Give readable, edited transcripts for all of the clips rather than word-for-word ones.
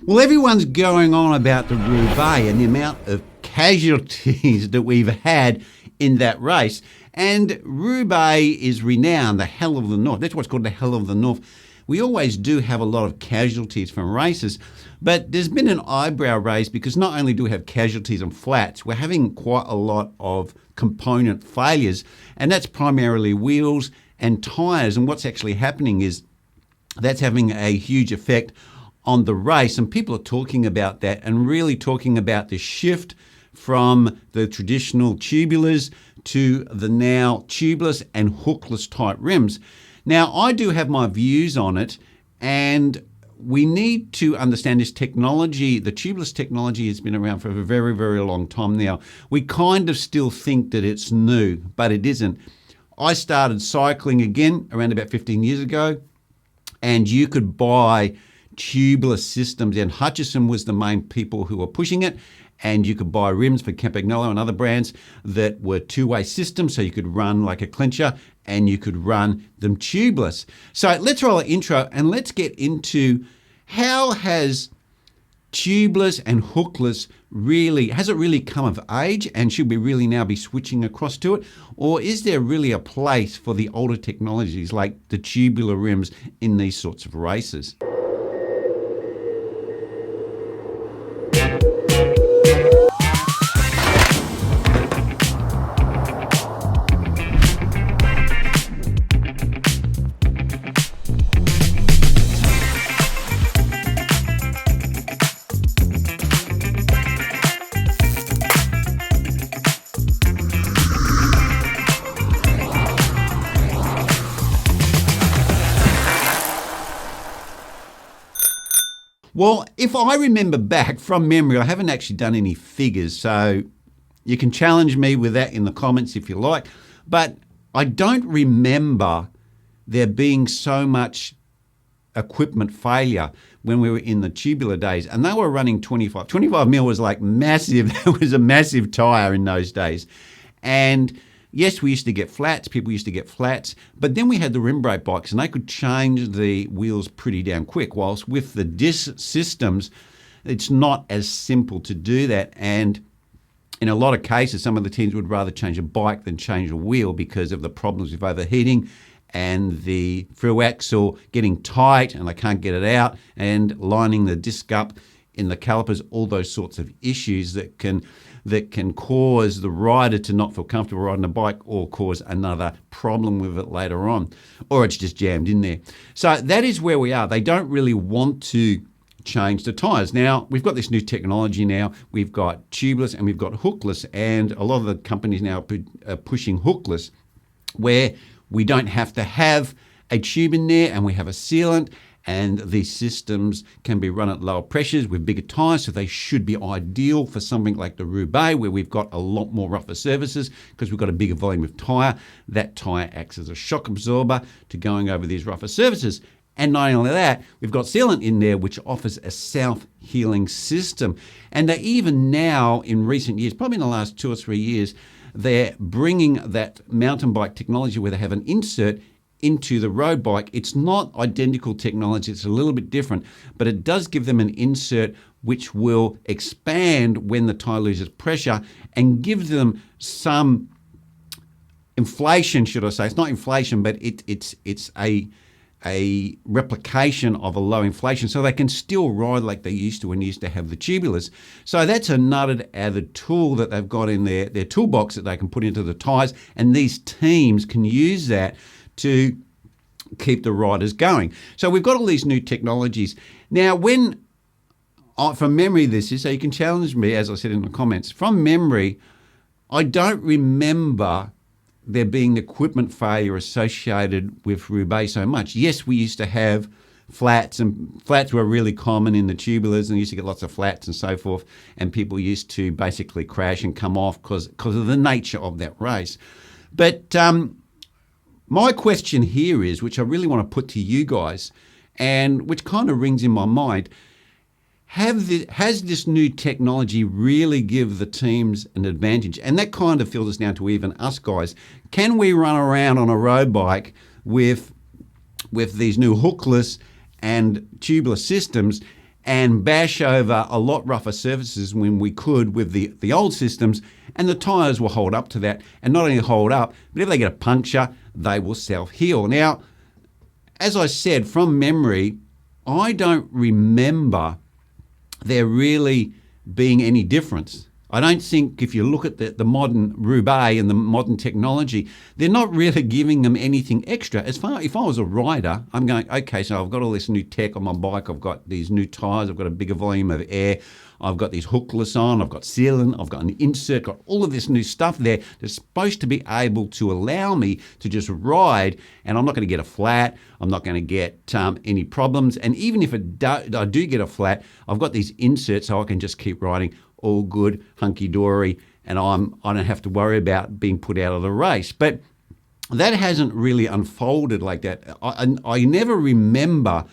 Well, everyone's going on about the Roubaix and the amount of casualties that we've had in that race. And Roubaix is renowned, the Hell of the North. That's what's called the Hell of the North. We always do have a lot of casualties from races, but there's been an eyebrow raised because not only do we have casualties on flats, we're having quite a lot of component failures, and that's primarily wheels and tyres. And what's actually happening is that's having a huge effect on the race, and people are talking about that and really talking about the shift from the traditional tubulars to the now tubeless and hookless type rims. Now, I do have my views on it, and we need to understand this technology. The tubeless technology has been around for a very, very long time now. We kind of still think that it's new, but it isn't. I started cycling again around about 15 years ago, and you could buy tubeless systems, and Hutchison was the main people who were pushing it, and you could buy rims for Campagnolo and other brands that were two-way systems, so you could run like a clincher and you could run them tubeless. So let's roll an intro and let's get into how has tubeless and hookless has it really come of age, and should we really now be switching across to it? Or is there really a place for the older technologies like the tubular rims in these sorts of races? Well, if I remember back from memory, I haven't actually done any figures, so you can challenge me with that in the comments if you like, but I don't remember there being so much equipment failure when we were in the tubular days, and they were running 25 mil was like massive. That was a massive tyre in those days. And yes, we used to get flats, people used to get flats, but then we had the rim brake bikes and they could change the wheels pretty damn quick, whilst with the disc systems, it's not as simple to do that. And in a lot of cases, some of the teams would rather change a bike than change a wheel because of the problems with overheating and the through axle getting tight and they can't get it out, and lining the disc up in the calipers, all those sorts of issues that can cause the rider to not feel comfortable riding a bike or cause another problem with it later on, or it's just jammed in there. So that is where we are. They don't really want to change the tyres. Now, we've got this new technology now. We've got tubeless and we've got hookless, and a lot of the companies now are pushing hookless, where we don't have to have a tube in there and we have a sealant, and these systems can be run at lower pressures with bigger tyres, so they should be ideal for something like the Roubaix, where we've got a lot more rougher surfaces because we've got a bigger volume of tyre. That tyre acts as a shock absorber to going over these rougher surfaces. And not only that, we've got sealant in there, which offers a self-healing system. And they even now, in recent years, probably in the last 2 or 3 years, they're bringing that mountain bike technology where they have an insert into the road bike. It's not identical technology, it's a little bit different, but it does give them an insert which will expand when the tyre loses pressure and give them some inflation, should I say. It's not inflation, but it's a replication of a low inflation, so they can still ride like they used to when they used to have the tubulars. So that's another added tool that they've got in their toolbox that they can put into the tyres, and these teams can use that to keep the riders going. So we've got all these new technologies. Now, from memory this is, so you can challenge me, as I said in the comments, from memory, I don't remember there being equipment failure associated with Roubaix so much. Yes, we used to have flats, and flats were really common in the tubulars, and you used to get lots of flats and so forth, and people used to basically crash and come off because of the nature of that race. But my question here is, which I really want to put to you guys, and which kind of rings in my mind, has this new technology really give the teams an advantage? And that kind of filters down to even us guys. Can we run around on a road bike with these new hookless and tubular systems and bash over a lot rougher surfaces when we could with the old systems, and the tyres will hold up to that, and not only hold up, but if they get a puncture, they will self-heal. Now, as I said, from memory, I don't remember there really being any difference. I don't think if you look at the modern Roubaix and the modern technology, they're not really giving them anything extra. If I was a rider, I'm going, okay, so I've got all this new tech on my bike, I've got these new tyres, I've got a bigger volume of air, I've got these hookless on, I've got sealant, I've got an insert, got all of this new stuff there that's supposed to be able to allow me to just ride, and I'm not going to get a flat, I'm not going to get any problems, and even if I do get a flat, I've got these inserts so I can just keep riding all good, hunky-dory, and I don't have to worry about being put out of the race. But that hasn't really unfolded like that. I never remember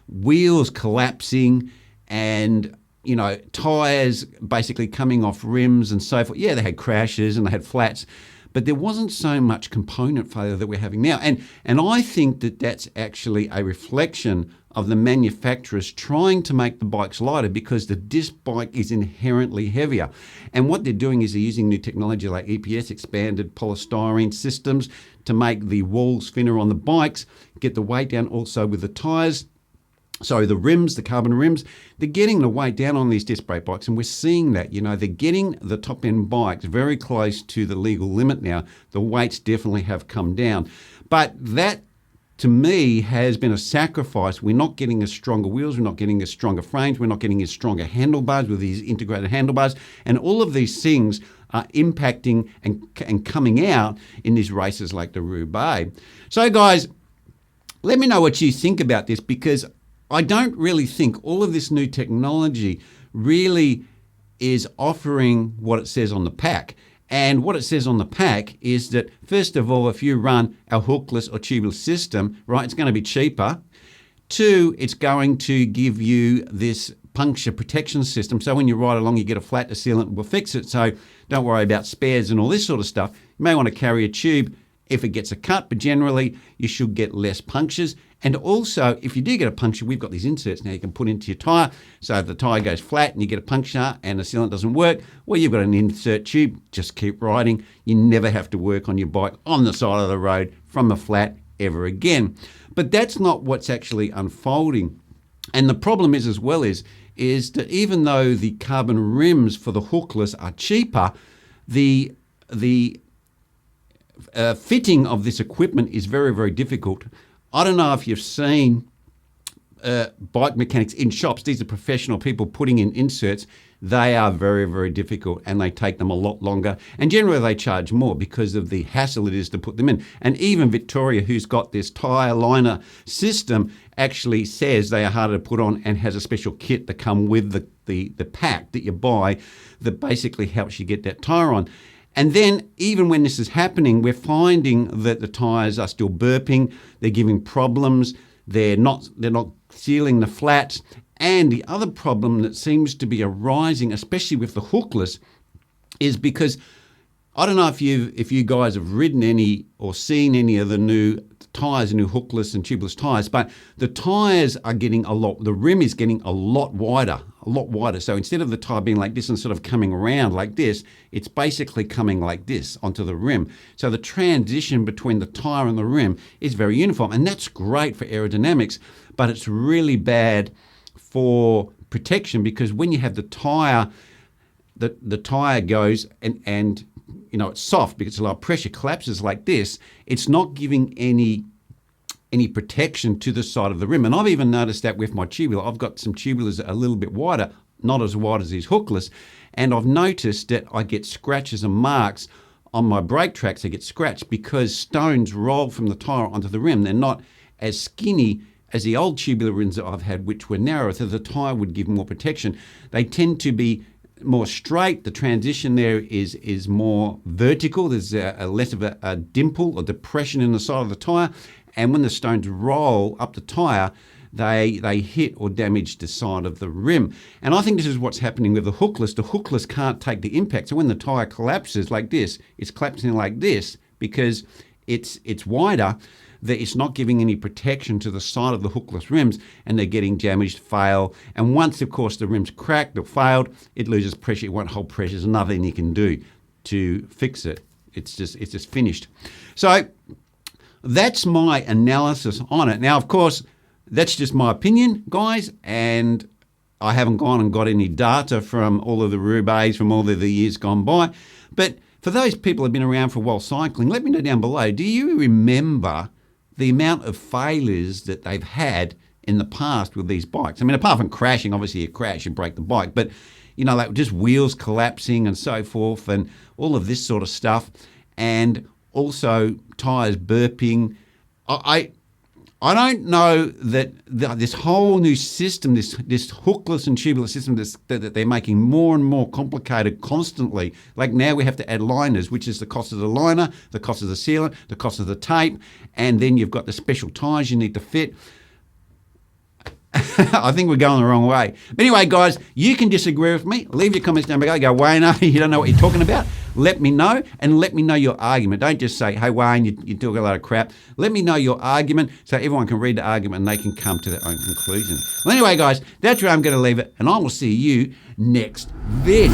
wheels collapsing and, you know, tyres basically coming off rims and so forth. Yeah, they had crashes and they had flats, but there wasn't so much component failure that we're having now. And I think that that's actually a reflection of the manufacturers trying to make the bikes lighter, because the disc bike is inherently heavier. And what they're doing is they're using new technology like EPS, expanded polystyrene systems, to make the walls thinner on the bikes, get the weight down also with the tyres. So the rims, the carbon rims, they're getting the weight down on these disc brake bikes, and we're seeing that. You know, they're getting the top-end bikes very close to the legal limit now. The weights definitely have come down. But that, to me, has been a sacrifice. We're not getting as stronger wheels, we're not getting as stronger frames, we're not getting as stronger handlebars with these integrated handlebars, and all of these things are impacting and coming out in these races like the Roubaix. So guys, let me know what you think about this, because I don't really think all of this new technology really is offering what it says on the pack. And what it says on the pack is that, first of all, if you run a hookless or tubeless system, right, it's going to be cheaper. Two, it's going to give you this puncture protection system. So when you ride along, you get a flat, the sealant will fix it. So don't worry about spares and all this sort of stuff. You may want to carry a tube if it gets a cut, but generally you should get less punctures. And also, if you do get a puncture, we've got these inserts now you can put into your tyre. So if the tyre goes flat and you get a puncture and the sealant doesn't work, well, you've got an insert tube, just keep riding. You never have to work on your bike on the side of the road from a flat ever again. But that's not what's actually unfolding. And the problem is as well is that even though the carbon rims for the hookless are cheaper, the fitting of this equipment is very, very difficult. I don't know if you've seen bike mechanics in shops. These are professional people putting in inserts. They are very, very difficult, and they take them a lot longer. And generally they charge more because of the hassle it is to put them in. And even Victoria, who's got this tyre liner system, actually says they are harder to put on and has a special kit to come with the pack that you buy that basically helps you get that tyre on. And then even when this is happening, we're finding that the tyres are still burping, they're giving problems, they're not sealing the flats. And the other problem that seems to be arising, especially with the hookless, is because I don't know if you guys have ridden any or seen any of the new tyres, new hookless and tubeless tyres, but the tyres are getting the rim is getting a lot wider. So instead of the tyre being like this and sort of coming around like this, it's basically coming like this onto the rim. So the transition between the tyre and the rim is very uniform, and that's great for aerodynamics, but it's really bad for protection, because when you have the tyre, the tyre goes and you know, it's soft because it's a lot of pressure, collapses like this, it's not giving any protection to the side of the rim. And I've even noticed that with my tubular. I've got some tubulars that are a little bit wider, not as wide as these hookless, and I've noticed that I get scratches and marks on my brake tracks. I get scratched because stones roll from the tyre onto the rim. They're not as skinny as the old tubular rims that I've had, which were narrower, so the tyre would give more protection. They tend to be more straight. The transition there is more vertical. There's a less of a dimple or depression in the side of the tyre, and when the stones roll up the tyre, they hit or damage the side of the rim. And I think this is what's happening with the hookless. The hookless can't take the impact, so when the tyre collapses like this, it's collapsing like this because it's wider. that it's not giving any protection to the side of the hookless rims, and they're getting damaged, fail. And once, of course, the rim's cracked or failed, it loses pressure. It won't hold pressure. There's nothing you can do to fix it. It's just finished. So that's my analysis on it. Now, of course, that's just my opinion, guys, and I haven't gone and got any data from all of the Roubaix from all of the years gone by. But for those people who have been around for a while cycling, let me know down below, do you remember the amount of failures that they've had in the past with these bikes? I mean, apart from crashing, obviously you crash and break the bike, but you know, like just wheels collapsing and so forth and all of this sort of stuff, and also tyres burping. I don't know that this whole new system, this hookless and tubeless system that they're making more and more complicated constantly. Like now we have to add liners, which is the cost of the liner, the cost of the sealant, the cost of the tape, and then you've got the special tyres you need to fit. I think we're going the wrong way. But anyway, guys, you can disagree with me. Leave your comments down below. Go, Wayne, you don't know what you're talking about. Let me know, and let me know your argument. Don't just say, hey, Wayne, you talk a lot of crap. Let me know your argument so everyone can read the argument and they can come to their own conclusion. Well, anyway, guys, that's where I'm going to leave it, and I will see you next vid.